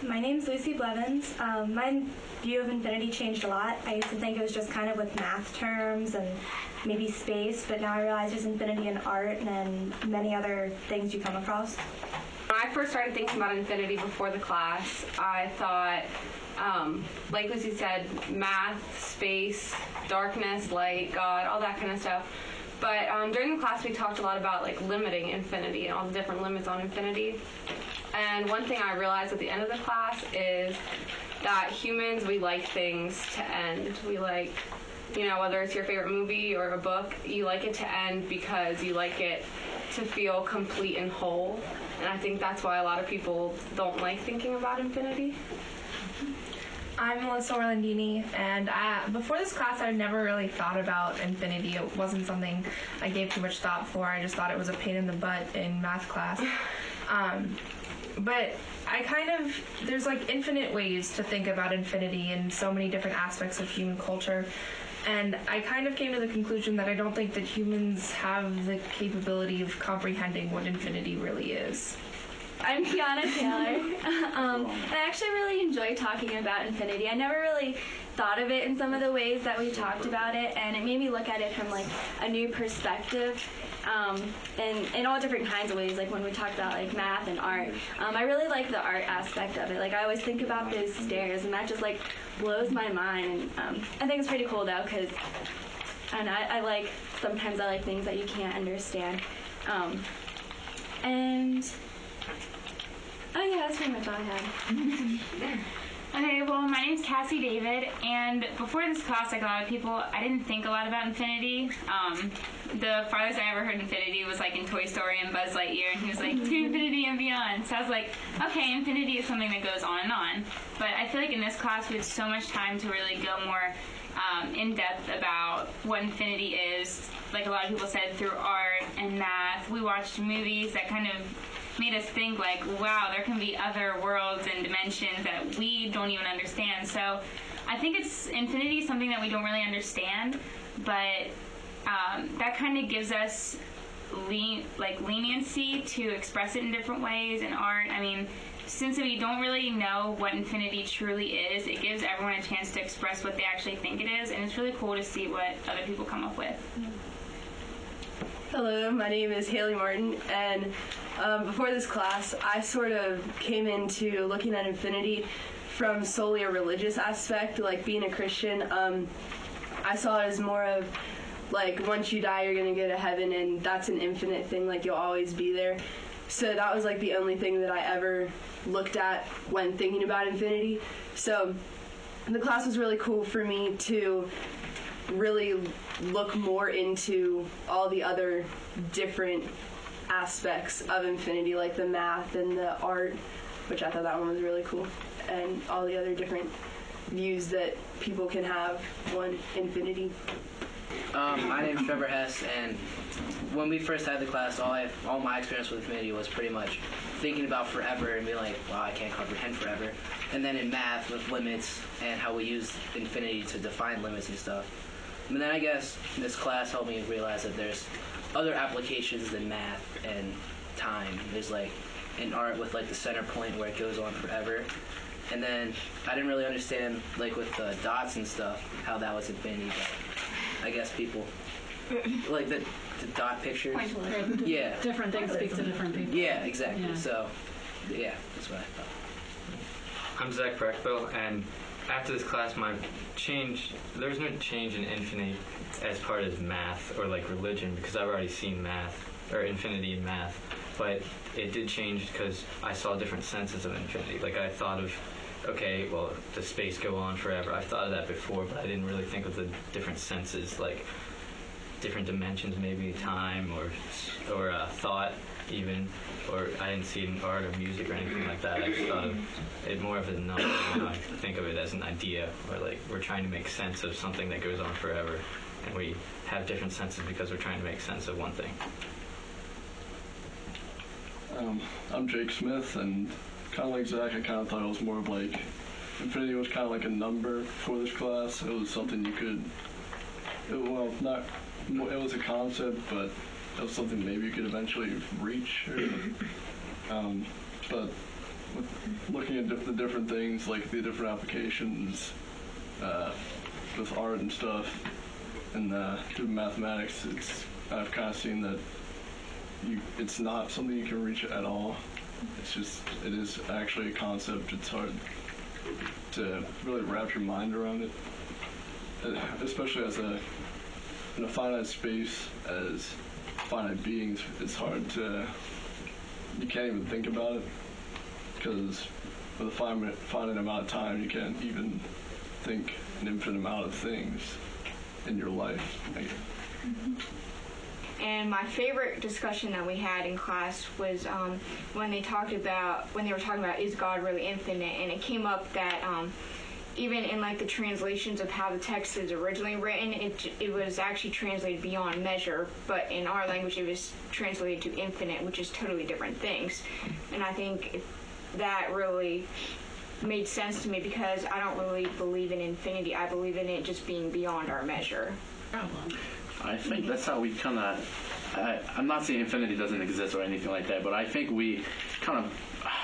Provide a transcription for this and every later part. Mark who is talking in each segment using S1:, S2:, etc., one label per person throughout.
S1: My name's Lucy Blevins. My view of infinity changed a lot. I used to think it was just kind of with math terms and maybe space, but now I realize there's infinity in art and many other things you come across.
S2: When I first started thinking about infinity before the class, I thought, like Lucy said, math, space, darkness, light, God, all that kind of stuff. But during the class, we talked a lot about like limiting infinity and all the different limits on infinity. And one thing I realized at the end of the class is that humans, we like things to end. We like, whether it's your favorite movie or a book, you like it to end because you like it to feel complete and whole. And I think that's why a lot of people don't like thinking about infinity.
S3: I'm Melissa Orlandini, and before this class, I never really thought about infinity. It wasn't something I gave too much thought for. I just thought it was a pain in the butt in math class. But there's like infinite ways to think about infinity in so many different aspects of human culture. And I kind of came to the conclusion that I don't think that humans have the capability of comprehending what infinity really is.
S4: I'm Kiana Taylor. I actually really enjoy talking about infinity. I never really thought of it in some of the ways that we talked about it, and it made me look at it from like a new perspective, and in all different kinds of ways, like when we talked about like math and art. I really like the art aspect of it. Like I always think about those stairs, and that just like blows my mind. And I think it's pretty cool though, because I like, sometimes I like things that you can't understand. Oh yeah, that's pretty much all I had.
S5: Okay, well, my name's Cassie David, and before this class, like a lot of people, I didn't think a lot about infinity. The farthest I ever heard infinity was like in Toy Story and Buzz Lightyear, and he was like, to infinity and beyond. So I was like, okay, infinity is something that goes on and on. But I feel like in this class, we had so much time to really go more in depth about what infinity is. Like a lot of people said, through art and math. We watched movies that kind of made us think like, wow, there can be other worlds and dimensions that we don't even understand. So I think infinity is something that we don't really understand, but that kind of gives us leniency to express it in different ways in art. I mean, since we don't really know what infinity truly is, it gives everyone a chance to express what they actually think it is, and it's really cool to see what other people come up with.
S6: Hello, my name is Haley Martin, and before this class, I sort of came into looking at infinity from solely a religious aspect, like being a Christian. I saw it as more of, like, once you die, you're going to go to heaven, and that's an infinite thing, like, you'll always be there. So that was, like, the only thing that I ever looked at when thinking about infinity. So the class was really cool for me to really look more into all the other different aspects of infinity, like the math and the art, which I thought that one was really cool, and all the other different views that people can have on infinity.
S7: My name's Trevor Hess, and when we first had the class, all my experience with infinity was pretty much thinking about forever and being like, wow, I can't comprehend forever. And then in math with limits and how we use infinity to define limits and stuff. And then I guess this class helped me realize that there's other applications than math and time. There's like in art with like the center point where it goes on forever. And then I didn't really understand like with the dots and stuff how that was infinity, but I guess people like the dot pictures. Yeah.
S8: Different things speak to different people.
S7: Yeah, exactly. Yeah. So yeah, that's what I thought.
S9: I'm Zach Breckville, and after this class, there's no change in infinity as part of math or like religion, because I've already seen math or infinity in math, but it did change because I saw different senses of infinity. Like I thought of, okay, well, does space go on forever? I've thought of that before, but I didn't really think of the different senses, like different dimensions, maybe time or thought even, or I didn't see it in art or music or anything like that. I just thought of it more of a number. I think of it as an idea, or like we're trying to make sense of something that goes on forever, and we have different senses because we're trying to make sense of one thing.
S10: I'm Jake Smith, and kind of like Zach, I kind of thought it was more of like infinity was kind of like a number for this class. It was something you could, it was a concept, but it was something maybe you could eventually reach. But looking at the different things, like the different applications with art and stuff, and through mathematics, I've kind of seen that it's not something you can reach at all. It is actually a concept. It's hard to really wrap your mind around it, especially in a finite space as finite beings. It's hard you can't even think about it, because with a finite amount of time, you can't even think an infinite amount of things in your life.
S8: And my favorite discussion that we had in class was when they were talking about is God really infinite, and it came up that even in like the translations of how the text is originally written, it was actually translated beyond measure, but in our language it was translated to infinite, which is totally different things. And I think that really made sense to me, because I don't really believe in infinity. I believe in it just being beyond our measure.
S11: I think that's how we kind of, I'm not saying infinity doesn't exist or anything like that, but I think we kind of,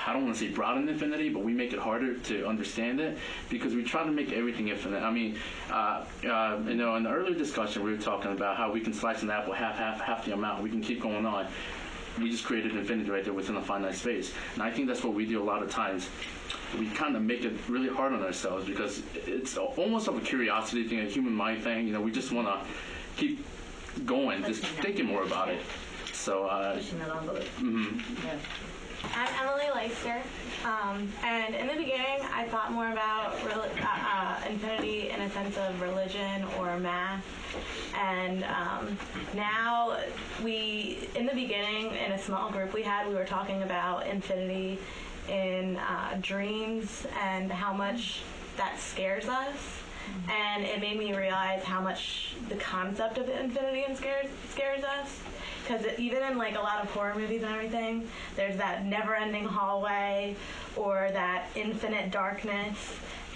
S11: I don't want to say broaden infinity, but we make it harder to understand it, because we try to make everything infinite. I mean, in the earlier discussion, we were talking about how we can slice an apple half the amount. We can keep going on. We just created infinity right there within a finite space. And I think that's what we do a lot of times. We kind of make it really hard on ourselves, because it's almost of a curiosity thing, a human mind thing. We just want to keep going, just thinking more about it. So,
S1: I'm Emily Leister, and in the beginning I thought more about infinity in a sense of religion or math, and now in the beginning, in a small group we were talking about infinity in dreams and how much that scares us. And it made me realize how much the concept of infinity scares us. Because even in like a lot of horror movies and everything, there's that never-ending hallway or that infinite darkness,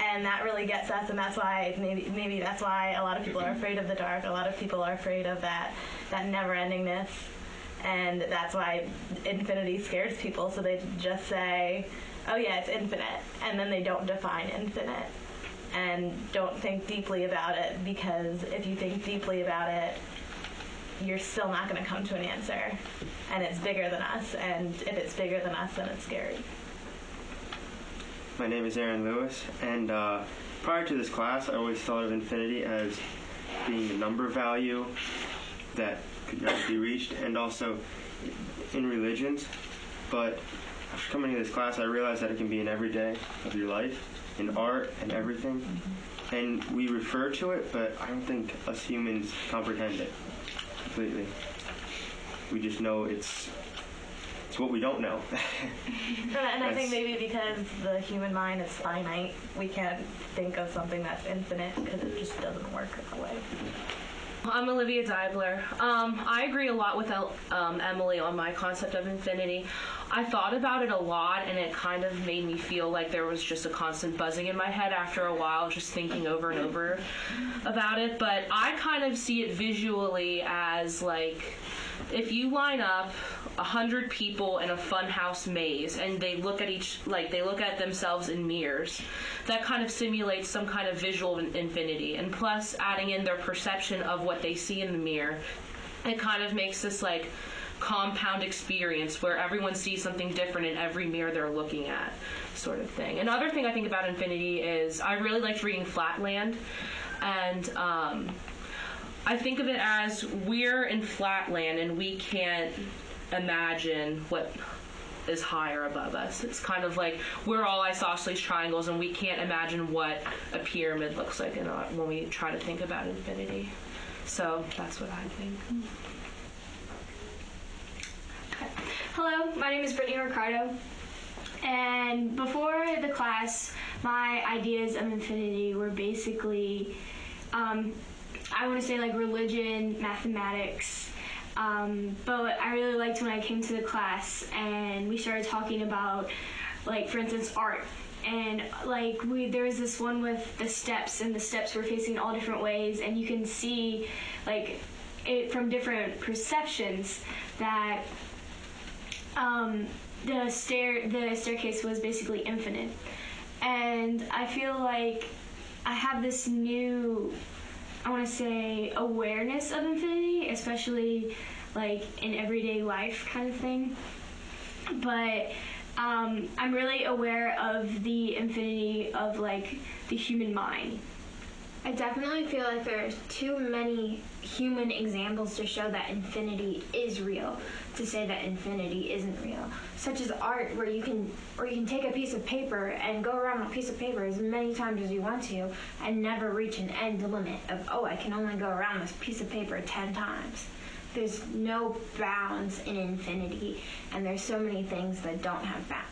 S1: and that really gets us. And that's why maybe that's why a lot of people are afraid of the dark. A lot of people are afraid of that never-endingness, and that's why infinity scares people. So they just say, "Oh yeah, it's infinite," and then they don't define infinite and don't think deeply about it, because if you think deeply about it, you're still not going to come to an answer, and it's bigger than us, and if it's bigger than us, then it's scary.
S12: My name is Aaron Lewis, and prior to this class, I always thought of infinity as being a number value that could never be reached, and also in religions. But after coming to this class, I realized that it can be in every day of your life, in art and everything. And we refer to it, but I don't think us humans comprehend it completely. We just know it's what we don't know.
S1: And I think maybe because the human mind is finite, we can't think of something that's infinite, because it just doesn't work that way.
S3: I'm Olivia Zeidler. I agree a lot with Emily on my concept of infinity. I thought about it a lot, and it kind of made me feel like there was just a constant buzzing in my head after a while, just thinking over and over about it. But I kind of see it visually as like, if you line up 100 people in a funhouse maze and they look at themselves in mirrors, that kind of simulates some kind of visual infinity. And plus, adding in their perception of what they see in the mirror, it kind of makes this like compound experience where everyone sees something different in every mirror they're looking at, sort of thing. Another thing I think about infinity is I really liked reading Flatland, and I think of it as we're in Flatland and we can't imagine what is higher above us. It's kind of like we're all isosceles triangles, and we can't imagine what a pyramid looks like when we try to think about infinity. So that's what I think.
S4: Hello, my name is Brittany Ricardo, and before the class, my ideas of infinity were basically, I want to say like religion, mathematics, but I really liked when I came to the class and we started talking about, like, for instance, art. And like there was this one with the steps, and the steps were facing all different ways, and you can see like it from different perceptions that the staircase was basically infinite, and I feel like I have this new, I want to say, awareness of infinity, especially like in everyday life kind of thing. But I'm really aware of the infinity of like the human mind.
S13: I definitely feel like there's too many human examples to show that infinity is real, to say that infinity isn't real. Such as art, where you can take a piece of paper and go around a piece of paper as many times as you want to and never reach an end limit of, oh, I can only go around this piece of paper 10 times. There's no bounds in infinity, and there's so many things that don't have bounds.